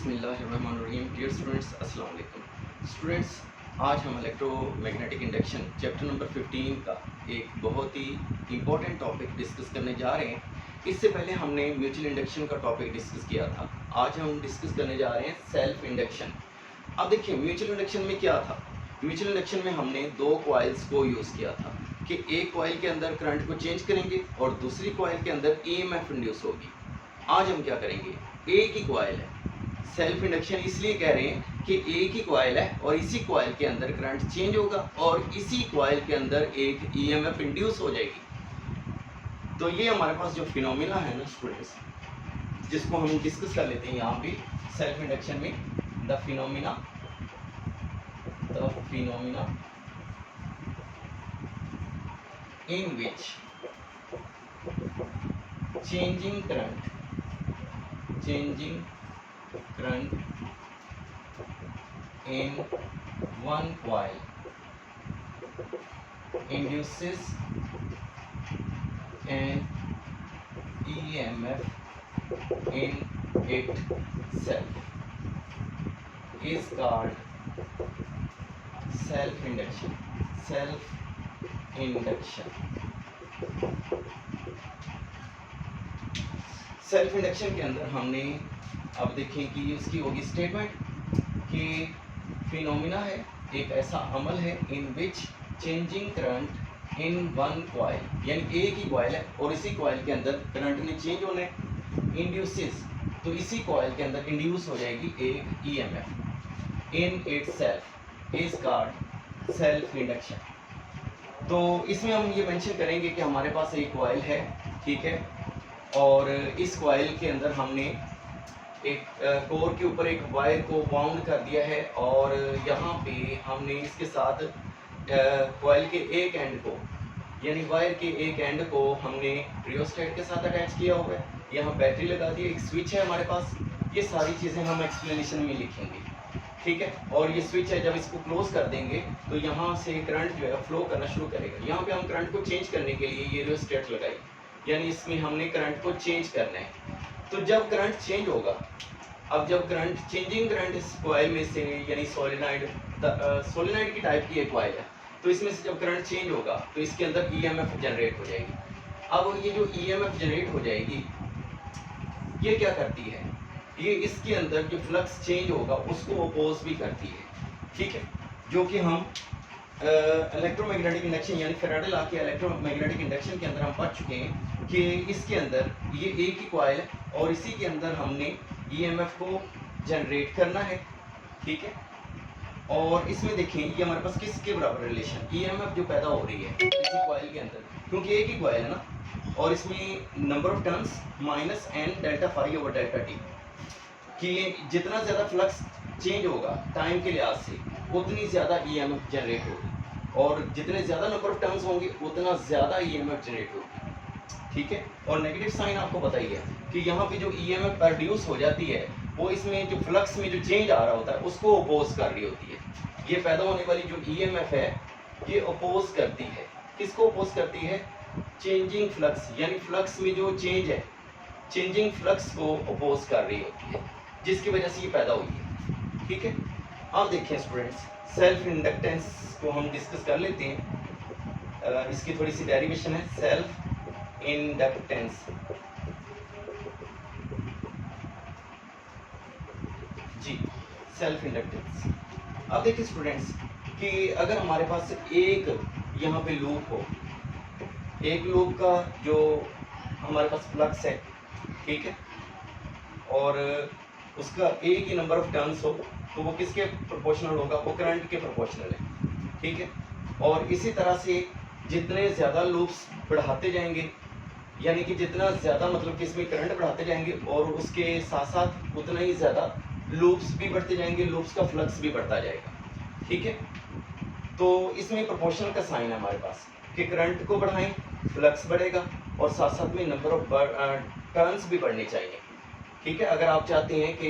बिस्मिल्लाहिर्रहमानिर्रहीम। Dear students, अस्सलाम वालेकुम। स्टूडेंट्स, आज हम इलेक्ट्रोमैग्नेटिक इंडक्शन चैप्टर नंबर 15 का एक बहुत ही इम्पोर्टेंट टॉपिक डिस्कस करने जा रहे हैं। इससे पहले हमने म्यूचुअल इंडक्शन का टॉपिक डिस्कस किया था। आज हम डिस्कस करने जा रहे हैं सेल्फ इंडक्शन। अब देखिए, म्यूचुअल इंडक्शन में क्या था। म्यूचुअल इंडक्शन में हमने दो कॉइल्स को यूज़ किया था कि एक कॉइल के अंदर करंट को चेंज करेंगे और दूसरी कॉइल के अंदर ईएमएफ इंड्यूस होगी। आज हम क्या करेंगे, एक ही कॉइल है, सेल्फ इंडक्शन इसलिए कह रहे हैं कि एक ही कॉइल है और इसी कॉइल के अंदर करंट चेंज होगा और इसी कॉइल के अंदर एक ईएमएफ इंड्यूस हो जाएगी। तो ये हमारे पास जो फिनोमिना है ना स्टूडेंट्स, जिसको हम डिस्कस कर लेते हैं यहाँ पे सेल्फ इंडक्शन में, the phenomena in which changing current in one coil induces an EMF in itself is called self induction. Self induction के अंदर हमने अब देखें कि उसकी होगी स्टेटमेंट कि फिनोमिना है, एक ऐसा अमल है in which changing current in one coil, यानी एक ही कॉइल है और इसी कॉइल के अंदर करंट में चेंज होना है। इंड्यूसेस, तो इसी कॉइल के अंदर इंड्यूस हो जाएगी एक EMF in itself is called self induction. तो इसमें हम ये मेंशन करेंगे कि हमारे पास एक कॉइल है, ठीक है, और इस कॉइल के अंदर हमने एक कोर के ऊपर एक वायर को बाउंड कर दिया है और यहाँ पे हमने इसके साथ कॉइल के एक एंड को, यानी वायर के एक एंड को हमने रियोस्टेट के साथ अटैच किया हुआ है। यहाँ बैटरी लगा दी, एक स्विच है हमारे पास। ये सारी चीज़ें हम एक्सप्लेनेशन में लिखेंगे, ठीक है। और ये स्विच है, जब इसको क्लोज कर देंगे तो यहाँ से करंट जो है फ्लो करना शुरू करेगा। यहाँ पे हम करंट को चेंज करने के लिए ये रियोस्टेट लगाई, यानी इसमें हमने करंट को चेंज करना है। तो जब करंट चेंज होगा, अब जब करंट चेंजिंग करंट इस कॉइल में से, यानी सोलेनॉइड की टाइप की एक कॉइल है, तो इसमें से जब करंट चेंज होगा तो इसके अंदर ईएमएफ जनरेट हो जाएगी। अब ये जो ईएमएफ जनरेट हो जाएगी, ये क्या करती है, ये इसके अंदर जो फ्लक्स चेंज होगा उसको अपोज भी करती है, ठीक है। जो कि हम इलेक्ट्रोमैग्नेटिक इंडक्शन यानी फैराडे लॉ के इलेक्ट्रोमैग्नेटिक इंडक्शन के अंदर हम पढ़ चुके हैं कि इसके अंदर ये एक ही कॉइल है और इसी के अंदर हमने ईएमएफ को जनरेट करना है, ठीक है। और इसमें देखें, ये हमारे पास किसके बराबर रिलेशन, ईएमएफ जो पैदा हो रही है इसी कॉइल के अंदर, क्योंकि एक ही कॉइल है ना, और इसमें number of turns minus N delta phi over delta T, कि जितना ज़्यादा फ्लक्स चेंज होगा टाइम के लिहाज से उतनी ज़्यादा ईएमएफ जनरेट होगी, और जितने ज़्यादा नंबर ऑफ टर्न्स होंगे उतना ज़्यादा ईएमएफ जनरेट होगी, ठीक है। और नेगेटिव साइन आपको पता ही है कि यहाँ पे जो ईएमएफ प्रोड्यूस हो जाती है वो इसमें जो फ्लक्स में जो चेंज आ रहा होता है उसको अपोज कर रही होती है। ये पैदा होने वाली जो ईएमएफ है ये अपोज करती है, किसको अपोज करती है, चेंजिंग फ्लक्स, यानी फ्लक्स में जो चेंज है चेंजिंग फ्लक्स को अपोज कर रही होती है, जिसकी वजह से ये पैदा हुई है, ठीक है। आप देखिए स्टूडेंट्स, सेल्फ इंडक्टेंस को हम डिस्कस कर लेते हैं। इसकी थोड़ी सी डेरिवेशन है, सेल्फ इंडक्टेंस। जी, सेल्फ इंडक्टेंस। अब देखिए स्टूडेंट्स कि अगर हमारे पास एक यहाँ पे लूप हो, एक लूप का जो हमारे पास फ्लक्स है, ठीक है, और उसका एक ही नंबर ऑफ टर्न्स हो, तो वो किसके प्रोपोर्शनल होगा, वो करंट के प्रोपोर्शनल है, ठीक है। और इसी तरह से जितने ज़्यादा लूप्स बढ़ाते जाएंगे, यानी कि जितना ज़्यादा मतलब कि इसमें करंट बढ़ाते जाएंगे और उसके साथ साथ उतना ही ज़्यादा लूप्स भी बढ़ते जाएंगे, लूप्स का फ्लक्स भी बढ़ता जाएगा, ठीक है। तो इसमें प्रोपोर्शनल का साइन है हमारे पास कि करंट को बढ़ाएं फ्लक्स बढ़ेगा और साथ साथ में नंबर ऑफ टर्न्स भी बढ़ने चाहिए, ठीक है। अगर आप चाहते हैं कि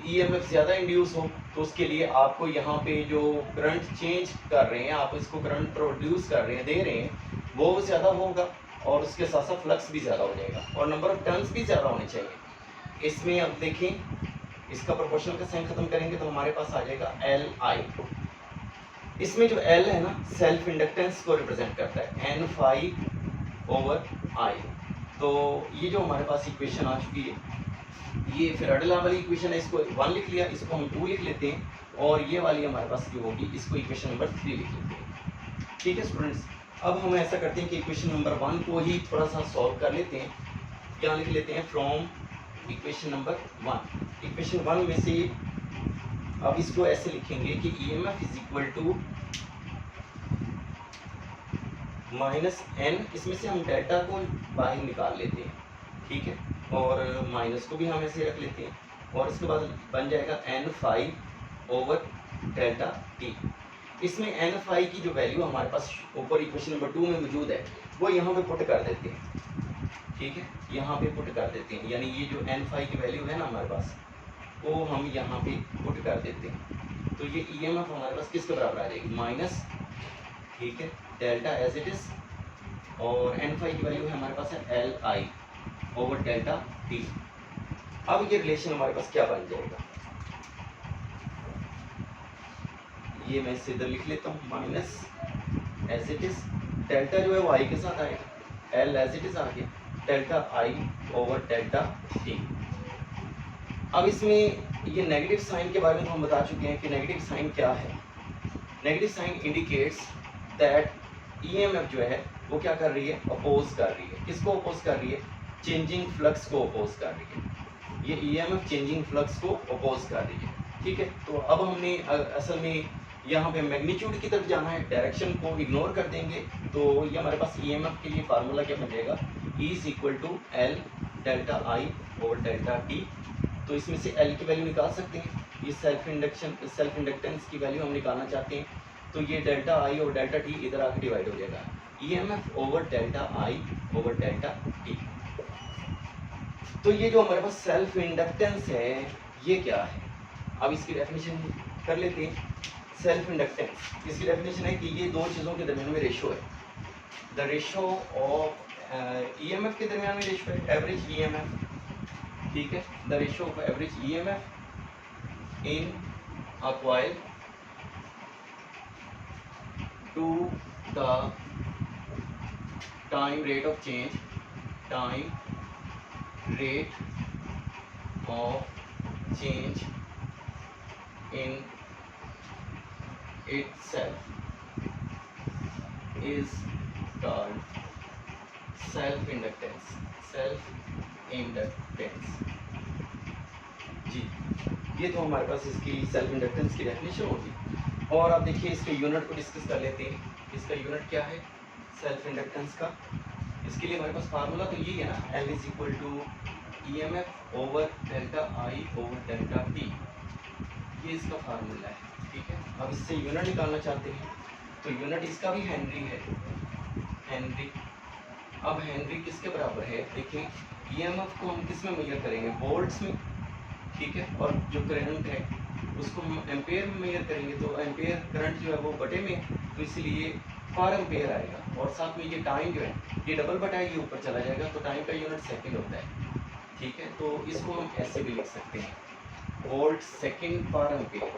ईएमएफ ज़्यादा इंड्यूस हो तो उसके लिए आपको यहाँ पे जो करंट चेंज कर रहे हैं, आप इसको करंट प्रोड्यूस कर रहे हैं, दे रहे हैं, वो ज़्यादा होगा और उसके साथ साथ फ्लक्स भी ज़्यादा हो जाएगा और नंबर ऑफ टर्न्स भी ज़्यादा होने चाहिए। इसमें अब देखें इसका प्रोपोर्शनल का साइन खत्म करेंगे तो हमारे पास आ जाएगा एल आई। इसमें जो एल है ना सेल्फ इंडक्टेंस को रिप्रेजेंट करता है, एन फाई ओवर आई। तो ये जो हमारे पास इक्वेशन आ चुकी है, ये फेराडे लॉ वाली इक्वेशन है, इसको 1 लिख लिया, इसको हम 2 लिख लेते हैं, और ये वाली हमारे पास जो होगी इसको इक्वेशन नंबर 3 लिख लेते हैं। ठीक है स्टूडेंट्स, अब हम ऐसा करते हैं कि इक्वेशन नंबर 1 को ही थोड़ा सा सॉल्व कर लेते हैं। क्या लिख लेते हैं, फ्रॉम इक्वेशन नंबर 1। इक्वेशन 1 में से अब इसको ऐसे लिखेंगे कि EMF is equal to minus N, इसमें से हम डेल्टा को बाहर निकाल लेते हैं, ठीक है, और माइनस को भी हम ऐसे रख लेते हैं, और इसके बाद बन जाएगा N phi over delta T. इसमें एन फाई की जो वैल्यू हमारे पास ऊपर इक्वेशन नंबर 2 में मौजूद है वो यहाँ पे पुट कर देते हैं, ठीक है, यहाँ पे पुट कर देते हैं, यानी ये जो एन फाई की वैल्यू है ना हमारे पास वो हम यहाँ पे पुट कर देते हैं। तो ये EMF हमारे पास किसके बराबर आ जाएगी, माइनस, ठीक है, डेल्टा एज इट इज, और एन फाई की वैल्यू है हमारे पास है L I over delta T. अब ये रिलेशन हमारे पास क्या बन जाएगा, ये मैं इसे इधर लिख लेता हूँ, minus as it is, delta जो है वो आई के साथ आएगा, एल एज इट इज आ गया, delta I over delta T. अब इसमें ये नेगेटिव साइन के बारे में हम बता चुके हैं कि नेगेटिव साइन क्या है। Negative sign indicates that EMF जो है वो क्या कर रही है, अपोज कर रही है, किसको अपोज कर रही है, चेंजिंग फ्लक्स को अपोज कर रही है। ये EMF चेंजिंग फ्लक्स को अपोज कर रही है, ठीक है। तो अब हमने असल में यहाँ पे मैग्नीट्यूड की तरफ जाना है, डायरेक्शन को इग्नोर कर देंगे, तो ये हमारे पास EMF के लिए फार्मूला क्या बन जाएगा, E is equal to L delta I over delta T. तो इसमें से L की वैल्यू निकाल सकते हैं, ये सेल्फ इंडक्टेंस की वैल्यू हम निकालना चाहते हैं, तो ये डेल्टा आई और डेल्टा टी इधर आके डिवाइड हो जाएगा, EMF over delta I over delta T. तो ये जो हमारे पास सेल्फ इंडक्टेंस है ये क्या है, अब इसकी डेफिनेशन कर लेते हैं। सेल्फ इंडक्टेंस, इसकी डेफिनेशन है कि ये दो चीज़ों के दरमियान में रेशो है, द रेशो ऑफ EMF के दरमियान में रेशो है, एवरेज EMF, ठीक है, the ratio of average EMF in a coil to the time rate of change, time rate of change in itself is called self inductance, self inductance। जी, ये तो हमारे पास इसकी सेल्फ इंडक्टेंस की definition होगी। और आप देखिए इसके यूनिट को डिस्कस कर लेते हैं, इसका यूनिट क्या है सेल्फ इंडक्टेंस का। इसके लिए हमारे पास फार्मूला तो यही है ना, L is equal to EMF over delta I over delta T, ये इसका फार्मूला है, ठीक है। अब इससे यूनिट निकालना चाहते हैं, तो यूनिट इसका भी हेनरी है, हेनरी। अब हेनरी किसके बराबर है, देखिए EMF को हम किस में मेजर करेंगे, वोल्ट्स में, ठीक है, और जो करंट है उसको हम एम्पेयर में मेजर करेंगे, तो एम्पेयर करंट जो है वो बटे में, तो इसलिए पर एम्पेयर आएगा, और साथ में ये टाइम जो है ये डबल बटा ये ऊपर चला जाएगा, तो टाइम का यूनिट सेकंड होता है, ठीक है। तो इसको हम ऐसे भी लिख सकते हैं, volt second per ampere,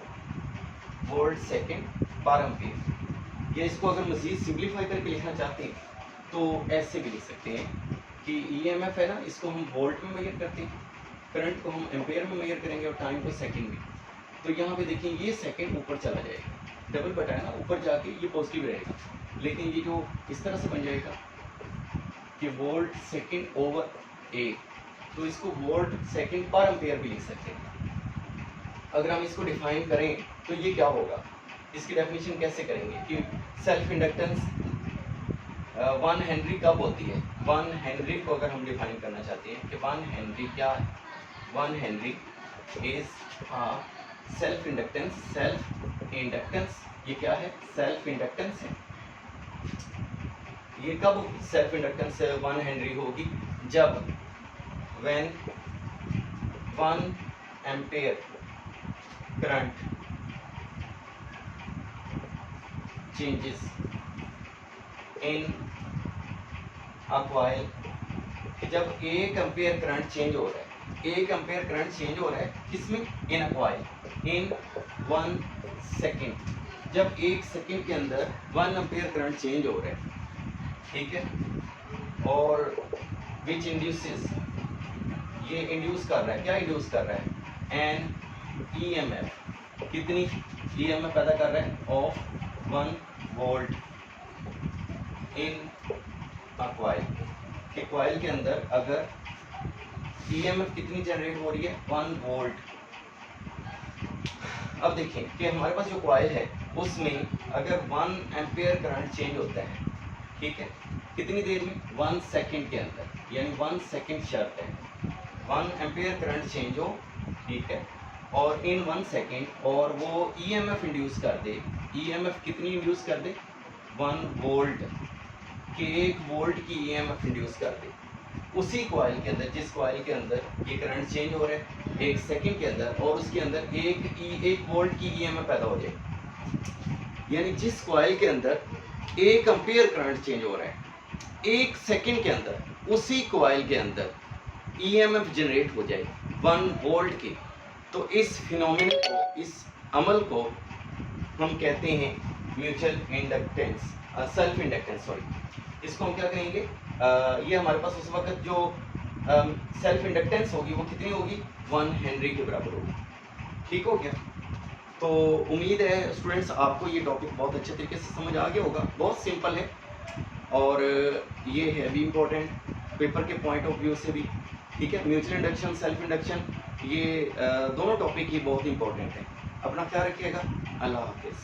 volt second per ampere. या इसको अगर मज़ीद सिंप्लीफाई करके लिखना चाहते हैं तो ऐसे भी लिख सकते हैं कि EMF है ना, इसको हम वोल्ट में मेजर करते हैं, करंट को हम एम्पेयर में मेजर करेंगे, और टाइम को सेकंड में। तो यहाँ पे देखिए ये सेकंड ऊपर चला जाएगा, डबल बटा है ना, ऊपर जाके ये पॉजिटिव रहेगा, लेकिन ये जो इस तरह से बन जाएगा कि वोल्ट सेकंड ओवर ए, तो इसको वोल्ट सेकंड पर एम्पेयर भी लिख सकते हैं। अगर हम इसको डिफाइन करें तो ये क्या होगा, इसकी डेफिनेशन कैसे करेंगे कि सेल्फ इंडक्टेंस 1 हेनरी कब होती है, 1 हेनरी को अगर हम डिफाइन करना चाहते हैं कि 1 हेनरी क्या है, 1 Henry is self inductance, self inductance ये क्या है, सेल्फ इंडक्टेंस है। ये कब सेल्फ इंडक्टेंस 1 हेनरी होगी, जब when 1 ampere current changes in a coil, जब 1 एम्पेयर करंट चेंज हो रहा है 1 एम्पेयर करंट चेंज हो रहा है किसमें, इन अ कॉइल इन 1 सेकेंड। जब 1 सेकेंड के अंदर 1 एम्पेयर करंट चेंज हो रहा है, ठीक है, और विच इंड्यूसेस, ये इंड्यूस कर रहा है, क्या इंड्यूस कर रहा है, एन ईएमएफ, कितनी ईएमएफ पैदा कर रहा है, of 1 volt in a coil, कि कॉइल के अंदर अगर ईएमएफ कितनी जनरेट हो रही है, 1 वोल्ट। अब देखें कि हमारे पास जो कॉइल है उसमें अगर 1 एम्पेयर करंट चेंज होता है, ठीक है, कितनी देर में, 1 सेकेंड के अंदर, यानी 1 सेकेंड शर्त है, 1 एम्पेयर करंट चेंज हो, ठीक है, और इन 1 सेकेंड, और वो ईएमएफ इंड्यूस कर दे, ईएमएफ कितनी इंड्यूस कर दे, 1 वोल्ट, कि 1 वोल्ट की ईएमएफ इंड्यूस कर दे उसी कॉइल के अंदर, जिस कॉइल के अंदर ये करंट चेंज हो रहा है 1 सेकेंड के अंदर, और उसके अंदर 1 वोल्ट की ईएमएफ पैदा हो जाए, यानी जिस कॉइल के अंदर 1 एम्पेयर करंट चेंज हो रहा है 1 सेकेंड के अंदर, उसी कॉइल के अंदर ईएमएफ जनरेट हो जाए 1 वोल्ट की, तो इस फिनोमिना को, इस अमल को हम कहते हैं mutual inductance, self inductance, sorry, इसको हम क्या कहेंगे, ये हमारे पास उस वक्त जो सेल्फ इंडक्टेंस होगी वो कितनी होगी, 1 हेनरी के बराबर होगी। ठीक हो गया। तो उम्मीद है स्टूडेंट्स आपको ये टॉपिक बहुत अच्छे तरीके से समझ आ गया होगा, बहुत सिंपल है, और ये है भी इम्पोर्टेंट पेपर के पॉइंट ऑफ व्यू से भी, ठीक है। म्यूचुअल इंडक्शन, सेल्फ इंडक्शन, ये दोनों टॉपिक ही बहुत इंपॉर्टेंट है। अपना ख्याल रखिएगा। अल्लाह हाफिज़।